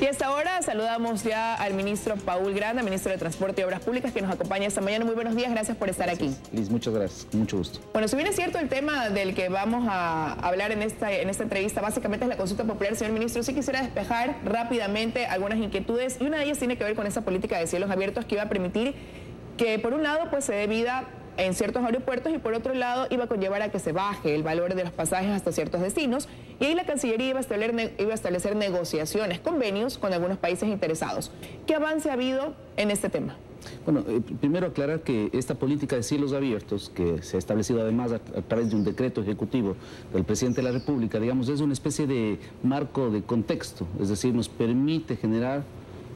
Y hasta ahora saludamos ya al ministro Paul Granda, ministro de Transporte y Obras Públicas, que nos acompaña esta mañana. Muy buenos días, gracias por estar aquí. Liz, muchas gracias, con mucho gusto. Bueno, si bien es cierto el tema del que vamos a hablar en esta entrevista, básicamente es la consulta popular, señor ministro, sí quisiera despejar rápidamente algunas inquietudes, y una de ellas tiene que ver con esa política de cielos abiertos que iba a permitir que, por un lado, pues se dé vida en ciertos aeropuertos, y por otro lado iba a conllevar a que se baje el valor de los pasajes hasta ciertos destinos, y ahí la Cancillería iba a establecer negociaciones, convenios con algunos países interesados. ¿Qué avance ha habido en este tema? Bueno, primero aclarar que esta política de cielos abiertos, que se ha establecido además a través de un decreto ejecutivo del presidente de la República, digamos, es una especie de marco de contexto, es decir, nos permite generar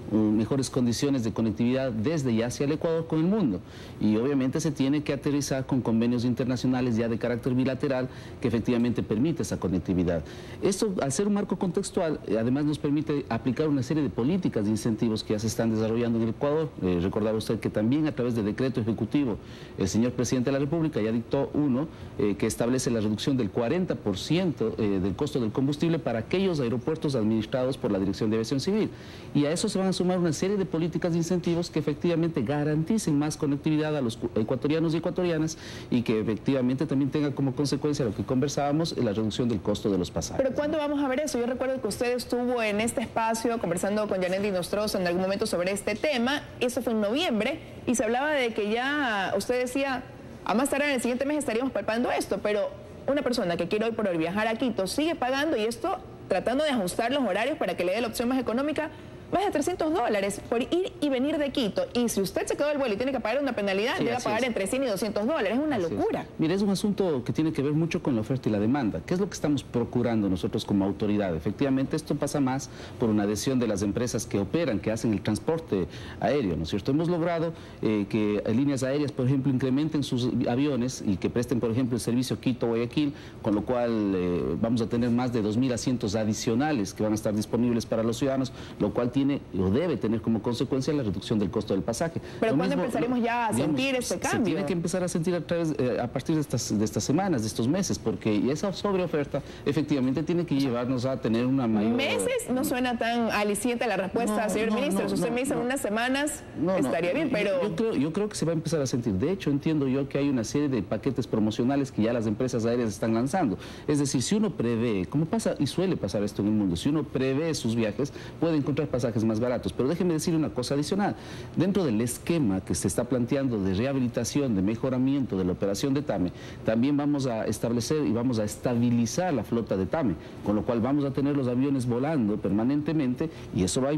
mejores condiciones de conectividad desde y hacia el Ecuador con el mundo, y obviamente se tiene que aterrizar con convenios internacionales ya de carácter bilateral que efectivamente permite esa conectividad. Esto, al ser un marco contextual, además nos permite aplicar una serie de políticas de incentivos que ya se están desarrollando en el Ecuador. Recordaba usted que también a través del decreto ejecutivo el señor presidente de la República ya dictó uno que establece la reducción del 40% del costo del combustible para aquellos aeropuertos administrados por la Dirección de Aviación Civil, y a eso se van a sumar una serie de políticas de incentivos que efectivamente garanticen más conectividad a los ecuatorianos y ecuatorianas, y que efectivamente también tenga como consecuencia lo que conversábamos, la reducción del costo de los pasajes. ¿Pero cuándo vamos a ver eso? Yo recuerdo que usted estuvo en este espacio conversando con Janet Nostroza en algún momento sobre este tema. Eso fue en noviembre, y se hablaba de que ya, usted decía, a más tardar en el siguiente mes estaríamos palpando esto, pero una persona que quiere hoy por hoy viajar a Quito sigue pagando, y esto tratando de ajustar los horarios para que le dé la opción más económica, más de $300 por ir y venir de Quito. Y si usted se quedó del vuelo y tiene que pagar una penalidad, llega a pagar entre $100 y $200. Es una locura. Mire, es un asunto que tiene que ver mucho con la oferta y la demanda. ¿Qué es lo que estamos procurando nosotros como autoridad? Efectivamente, esto pasa más por una adhesión de las empresas que operan, que hacen el transporte aéreo, ¿no es cierto? Hemos logrado que líneas aéreas, por ejemplo, incrementen sus aviones y que presten, por ejemplo, el servicio Quito-Guayaquil, con lo cual vamos a tener más de 2.000 asientos adicionales que van a estar disponibles para los ciudadanos, lo cual tiene o debe tener como consecuencia la reducción del costo del pasaje. ¿Pero cuándo empezaremos ya a sentir ese cambio? Se tiene que empezar a sentir a partir de estas semanas, de estos meses, porque esa sobreoferta efectivamente tiene que llevarnos a tener una mayor... ¿Meses? No suena tan aliciente la respuesta, señor ministro. Si usted me dice en unas semanas, estaría bien, pero... Yo creo que se va a empezar a sentir. De hecho, entiendo yo que hay una serie de paquetes promocionales que ya las empresas aéreas están lanzando. Es decir, si uno prevé, como pasa y suele pasar esto en el mundo, si uno prevé sus viajes, puede encontrar pasajes más baratos. Pero déjeme decirle una cosa adicional. Dentro del esquema que se está planteando de rehabilitación, de mejoramiento de la operación de TAME, también vamos a establecer y vamos a estabilizar la flota de TAME, con lo cual vamos a tener los aviones volando permanentemente, y eso va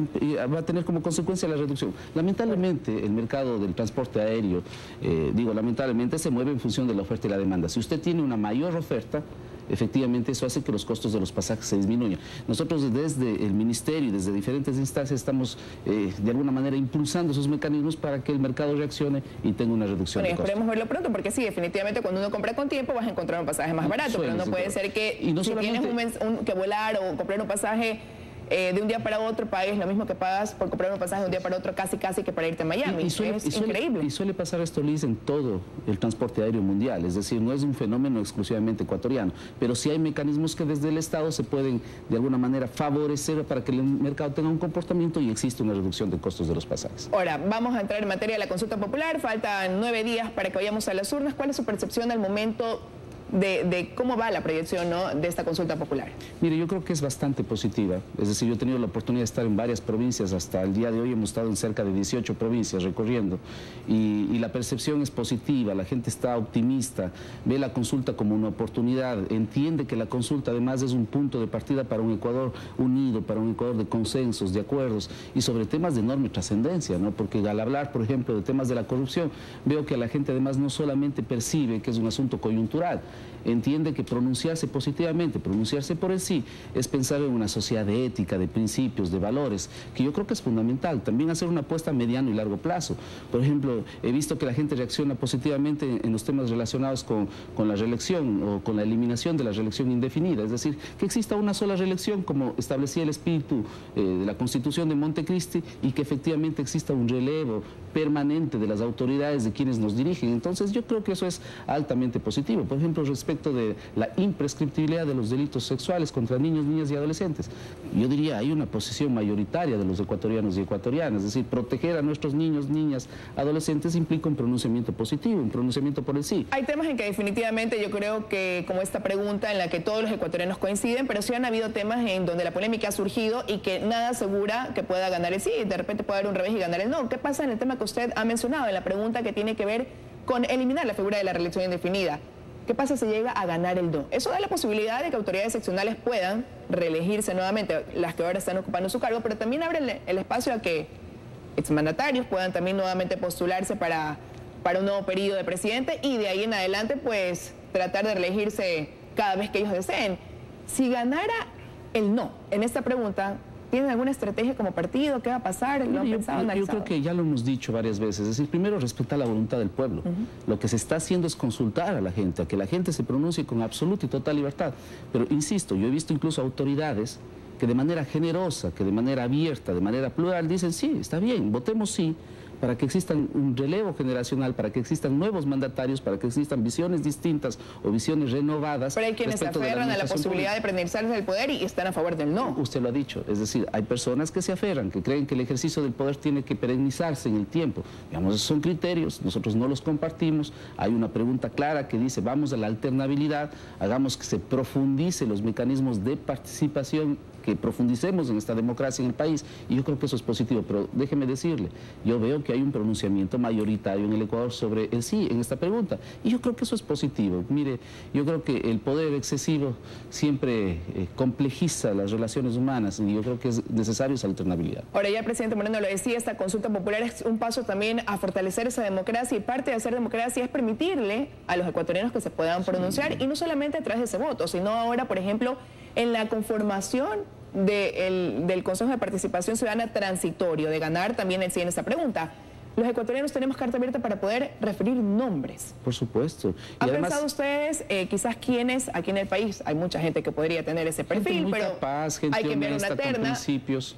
a tener como consecuencia la reducción. Lamentablemente, el mercado del transporte aéreo, lamentablemente se mueve en función de la oferta y la demanda. Si usted tiene una mayor oferta, efectivamente eso hace que los costos de los pasajes se disminuyan. Nosotros desde el Ministerio y desde diferentes instancias estamos de alguna manera impulsando esos mecanismos para que el mercado reaccione y tenga una reducción de costos. Esperemos verlo pronto, porque sí, definitivamente cuando uno compra con tiempo vas a encontrar un pasaje más barato, pero no puede ser que si tienes que volar o comprar un pasaje de un día para otro, pagues lo mismo que pagas por comprar un pasaje de un día para otro, casi que para irte a Miami. Es increíble. Y suele pasar esto, Liz, en todo el transporte aéreo mundial. Es decir, no es un fenómeno exclusivamente ecuatoriano, pero sí hay mecanismos que desde el Estado se pueden de alguna manera favorecer para que el mercado tenga un comportamiento y existe una reducción de costos de los pasajes. Ahora, vamos a entrar en materia de la consulta popular. Faltan 9 días para que vayamos a las urnas. ¿Cuál es su percepción al momento de cómo va la proyección, ¿no?, de esta consulta popular? Mire, yo creo que es bastante positiva. Es decir, yo he tenido la oportunidad de estar en varias provincias. Hasta el día de hoy hemos estado en cerca de 18 provincias recorriendo, y la percepción es positiva. La gente está optimista, ve la consulta como una oportunidad, entiende que la consulta además es un punto de partida para un Ecuador unido, para un Ecuador de consensos, de acuerdos, y sobre temas de enorme trascendencia, ¿no? Porque al hablar, por ejemplo, de temas de la corrupción, veo que la gente además no solamente percibe que es un asunto coyuntural, entiende que pronunciarse positivamente, pronunciarse por el sí, es pensar en una sociedad de ética, de principios, de valores, que yo creo que es fundamental. También hacer una apuesta a mediano y largo plazo. Por ejemplo, he visto que la gente reacciona positivamente en los temas relacionados con la reelección o con la eliminación de la reelección indefinida, es decir, que exista una sola reelección como establecía el espíritu de la Constitución de Montecristi, y que efectivamente exista un relevo permanente de las autoridades, de quienes nos dirigen. Entonces yo creo que eso es altamente positivo. Por ejemplo, respecto respecto de la imprescriptibilidad de los delitos sexuales contra niños, niñas y adolescentes. Yo diría, hay una posición mayoritaria de los ecuatorianos y ecuatorianas, es decir, proteger a nuestros niños, niñas, adolescentes implica un pronunciamiento positivo, un pronunciamiento por el sí. Hay temas en que definitivamente yo creo que, como esta pregunta en la que todos los ecuatorianos coinciden, pero sí han habido temas en donde la polémica ha surgido y que nada asegura que pueda ganar el sí, de repente puede haber un revés y ganar el no. ¿Qué pasa en el tema que usted ha mencionado, en la pregunta que tiene que ver con eliminar la figura de la reelección indefinida? ¿Qué pasa si llega a ganar el no? Eso da la posibilidad de que autoridades seccionales puedan reelegirse nuevamente, las que ahora están ocupando su cargo, pero también abre el espacio a que exmandatarios puedan también nuevamente postularse para un nuevo periodo de presidente y de ahí en adelante pues tratar de reelegirse cada vez que ellos deseen. Si ganara el no en esta pregunta, ¿tienen alguna estrategia como partido? ¿Qué va a pasar? ¿Lo han pensado, analizado? Yo creo que ya lo hemos dicho varias veces. Es decir, primero respetar la voluntad del pueblo. Lo que se está haciendo es consultar a la gente, a que la gente se pronuncie con absoluta y total libertad. Pero insisto, yo he visto incluso autoridades que de manera generosa, que de manera abierta, de manera plural, dicen sí, está bien, votemos sí, para que existan un relevo generacional, para que existan nuevos mandatarios, para que existan visiones distintas o visiones renovadas. Pero hay quienes se aferran a la posibilidad de prenderse del poder y están a favor del no. Usted lo ha dicho, es decir, hay personas que se aferran, que creen que el ejercicio del poder tiene que perennizarse en el tiempo. Digamos, esos son criterios, nosotros no los compartimos. Hay una pregunta clara que dice, vamos a la alternabilidad, hagamos que se profundice los mecanismos de participación, que profundicemos en esta democracia en el país, y yo creo que eso es positivo, pero déjeme decirle, yo veo que hay un pronunciamiento mayoritario en el Ecuador sobre el sí en esta pregunta, y yo creo que eso es positivo. Mire, yo creo que el poder excesivo siempre complejiza las relaciones humanas, y yo creo que es necesario esa alternabilidad. Ahora ya el presidente Moreno lo decía, esta consulta popular es un paso también a fortalecer esa democracia, y parte de hacer democracia es permitirle a los ecuatorianos que se puedan pronunciar, y no solamente a través de ese voto, sino ahora, por ejemplo, en la conformación del Consejo de Participación Ciudadana transitorio, de ganar también el sí en esta pregunta. Los ecuatorianos tenemos carta abierta para poder referir nombres. Por supuesto. ¿Han pensado ustedes quizás quiénes aquí en el país? Hay mucha gente que podría tener ese perfil, pero capaz, gente hay que enviar una terna.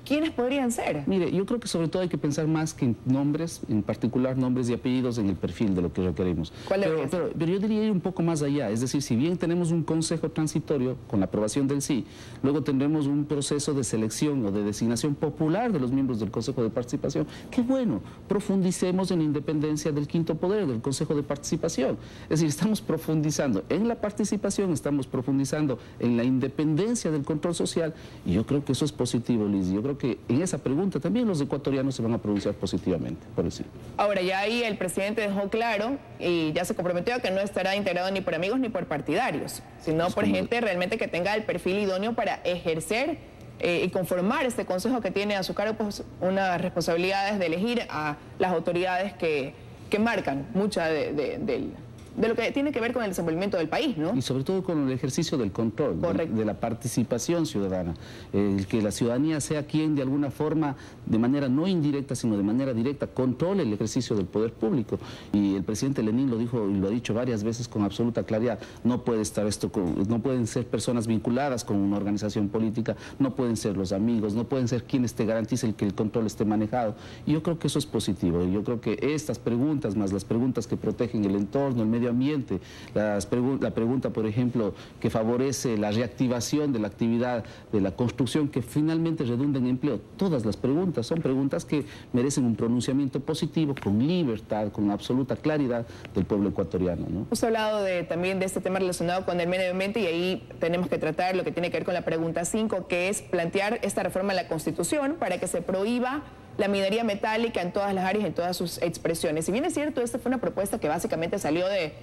¿Quiénes podrían ser? Mire, yo creo que sobre todo hay que pensar más que en nombres, en particular nombres y apellidos, en el perfil de lo que requerimos. Pero yo diría ir un poco más allá, es decir, si bien tenemos un consejo transitorio con la aprobación del sí, luego tendremos un proceso de selección o de designación popular de los miembros del Consejo de Participación. ¡Qué bueno! Profundicemos en la independencia del quinto poder, del Consejo de Participación. Es decir, estamos profundizando en la participación, estamos profundizando en la independencia del control social, y yo creo que eso es positivo, Liz. Yo creo que en esa pregunta también los ecuatorianos se van a pronunciar positivamente, por decir. Ahora, ya ahí el presidente dejó claro y ya se comprometió a que no estará integrado ni por amigos ni por partidarios, sino por gente realmente que tenga el perfil idóneo para ejercer y conformar este consejo que tiene a su cargo pues, unas responsabilidades de elegir a las autoridades que marcan mucha de lo que tiene que ver con el desenvolvimiento del país, ¿no? Y sobre todo con el ejercicio del control, de la participación ciudadana. Que la ciudadanía sea quien de alguna forma, de manera no indirecta, sino de manera directa, controle el ejercicio del poder público. Y el presidente Lenín lo dijo y lo ha dicho varias veces con absoluta claridad. No puede estar no pueden ser personas vinculadas con una organización política, no pueden ser los amigos, no pueden ser quienes te garanticen que el control esté manejado. Y yo creo que eso es positivo. Yo creo que estas preguntas, más las preguntas que protegen el entorno, el medio ambiente, la pregunta, por ejemplo, que favorece la reactivación de la actividad de la construcción, que finalmente redunda en empleo. Todas las preguntas son preguntas que merecen un pronunciamiento positivo, con libertad, con absoluta claridad del pueblo ecuatoriano, ¿no? Hemos hablado también de este tema relacionado con el medio ambiente, y ahí tenemos que tratar lo que tiene que ver con la pregunta 5, que es plantear esta reforma a la Constitución para que se prohíba la minería metálica en todas las áreas, en todas sus expresiones. Si bien es cierto, esta fue una propuesta que básicamente salió de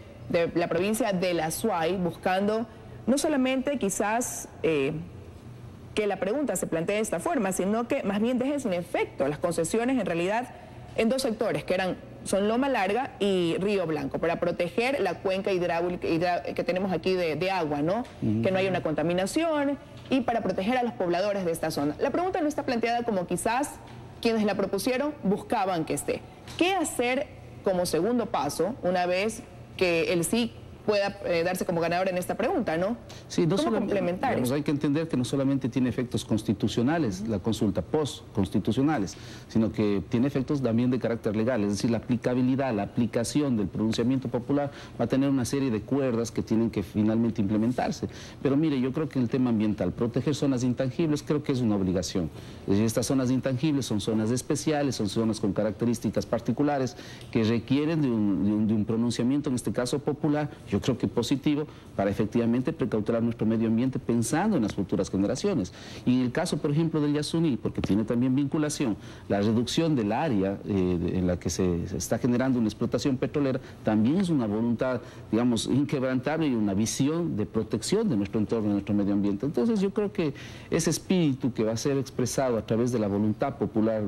la provincia de la Suay, buscando no solamente quizás que la pregunta se plantee de esta forma, sino que más bien deje sin efecto las concesiones en realidad en dos sectores, que son Loma Larga y Río Blanco, para proteger la cuenca hidráulica que tenemos aquí de agua, ¿no? Que no haya una contaminación, y para proteger a los pobladores de esta zona. La pregunta no está planteada como quizás quienes la propusieron buscaban que esté. ¿Qué hacer como segundo paso una vez que el sí pueda darse como ganador en esta pregunta, ¿no? Sí, no ¿Cómo complementar? Digamos, hay que entender que no solamente tiene efectos constitucionales, la consulta post-constitucionales, sino que tiene efectos también de carácter legal, es decir, la aplicabilidad, la aplicación del pronunciamiento popular va a tener una serie de cuerdas que tienen que finalmente implementarse. Pero mire, yo creo que en el tema ambiental, proteger zonas intangibles creo que es una obligación. Es decir, estas zonas intangibles son zonas especiales, son zonas con características particulares que requieren de un pronunciamiento, en este caso popular, yo creo que positivo, para efectivamente precautelar nuestro medio ambiente pensando en las futuras generaciones. Y en el caso, por ejemplo, del Yasuní, porque tiene también vinculación, la reducción del área en la que se está generando una explotación petrolera, también es una voluntad, digamos, inquebrantable y una visión de protección de nuestro entorno, de nuestro medio ambiente. Entonces yo creo que ese espíritu que va a ser expresado a través de la voluntad popular,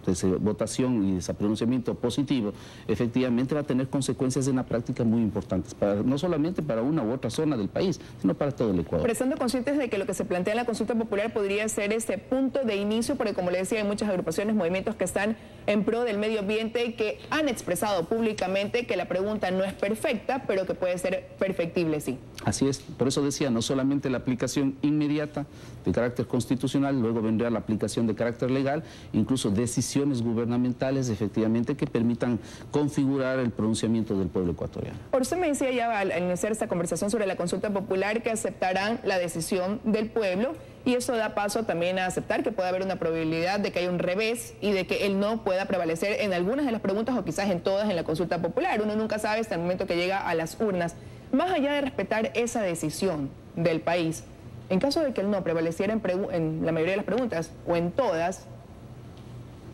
de esa votación y de ese pronunciamiento positivo, efectivamente va a tener consecuencias en la práctica muy importantes, no solamente para una u otra zona del país, sino para todo el Ecuador. Pero estando conscientes de que lo que se plantea en la consulta popular podría ser ese punto de inicio, porque como le decía, hay muchas agrupaciones, movimientos que están en pro del medio ambiente, que han expresado públicamente que la pregunta no es perfecta, pero que puede ser perfectible, sí. Así es, por eso decía, no solamente la aplicación inmediata de carácter constitucional, luego vendrá la aplicación de carácter legal, incluso decisiones gubernamentales efectivamente que permitan configurar el pronunciamiento del pueblo ecuatoriano. Por usted me decía ya al iniciar esta conversación sobre la consulta popular que aceptarán la decisión del pueblo, y eso da paso también a aceptar que puede haber una probabilidad de que haya un revés y de que el no pueda prevalecer en algunas de las preguntas o quizás en todas en la consulta popular. Uno nunca sabe hasta el momento que llega a las urnas. Más allá de respetar esa decisión del país, en caso de que el no prevaleciera en la mayoría de las preguntas o en todas,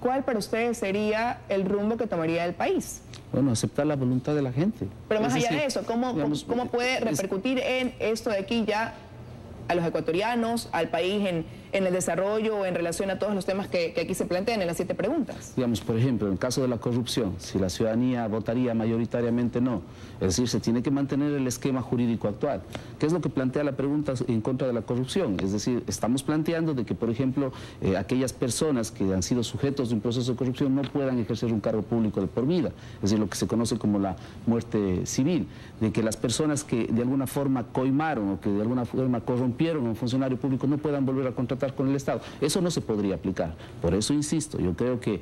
¿cuál para ustedes sería el rumbo que tomaría el país? Bueno, aceptar la voluntad de la gente. Pero más allá de eso, ¿cómo puede repercutir en esto de aquí ya a los ecuatorianos, al país en el desarrollo, en relación a todos los temas que aquí se plantean en las 7 preguntas? Digamos, por ejemplo, en el caso de la corrupción, si la ciudadanía votaría mayoritariamente no, es decir, se tiene que mantener el esquema jurídico actual. ¿Qué es lo que plantea la pregunta en contra de la corrupción? Es decir, estamos planteando de que, por ejemplo, aquellas personas que han sido sujetos de un proceso de corrupción no puedan ejercer un cargo público de por vida, es decir, lo que se conoce como la muerte civil, de que las personas que de alguna forma coimaron o que de alguna forma corrompieron a un funcionario público no puedan volver a contratar con el Estado. Eso no se podría aplicar. Por eso insisto, yo creo que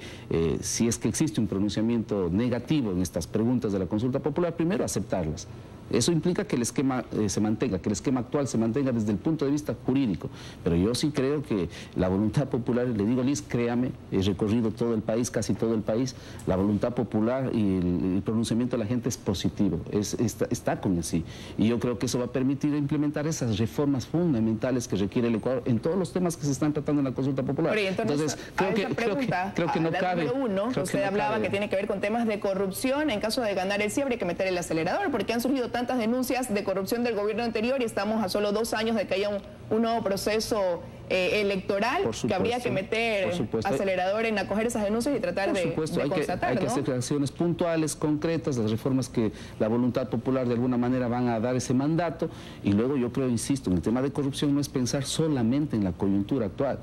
si es que existe un pronunciamiento negativo en estas preguntas de la consulta popular, primero aceptarlas. Eso implica que el esquema se mantenga, que el esquema actual se mantenga desde el punto de vista jurídico. Pero yo sí creo que la voluntad popular, le digo, Liz, créame, he recorrido todo el país, casi todo el país, la voluntad popular y el pronunciamiento de la gente es positivo, está con el sí. Y yo creo que eso va a permitir implementar esas reformas fundamentales que requiere el Ecuador en todos los temas que se están tratando en la consulta popular. Pero entonces creo que no cabe. Número uno, usted hablaba que tiene que ver con temas de corrupción. En caso de ganar el sí habría que meter el acelerador, porque han surgido tantas denuncias de corrupción del gobierno anterior y estamos a solo 2 años de que haya un nuevo proceso electoral, que habría que meter acelerador en acoger esas denuncias y tratar de constatar, hay que hacer acciones puntuales, concretas, las reformas que la voluntad popular de alguna manera van a dar ese mandato. Y luego yo creo, insisto, en el tema de corrupción no es pensar solamente en la coyuntura actual,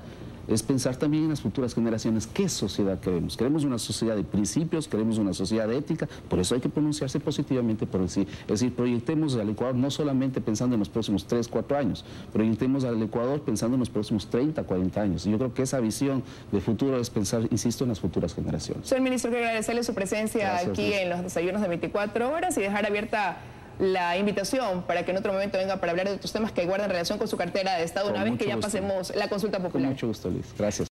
es pensar también en las futuras generaciones. ¿Qué sociedad queremos? Queremos una sociedad de principios, queremos una sociedad de ética, por eso hay que pronunciarse positivamente por el sí. Es decir, proyectemos al Ecuador no solamente pensando en los próximos 3, 4 años, proyectemos al Ecuador pensando en los próximos 30, 40 años. Y yo creo que esa visión de futuro es pensar, insisto, en las futuras generaciones. Señor ministro, quiero agradecerle su presencia aquí en los desayunos de 24 horas y dejar abierta la invitación para que en otro momento venga para hablar de otros temas que guardan relación con su cartera de Estado una vez que ya pasemos la consulta popular. Con mucho gusto, Liz. Gracias.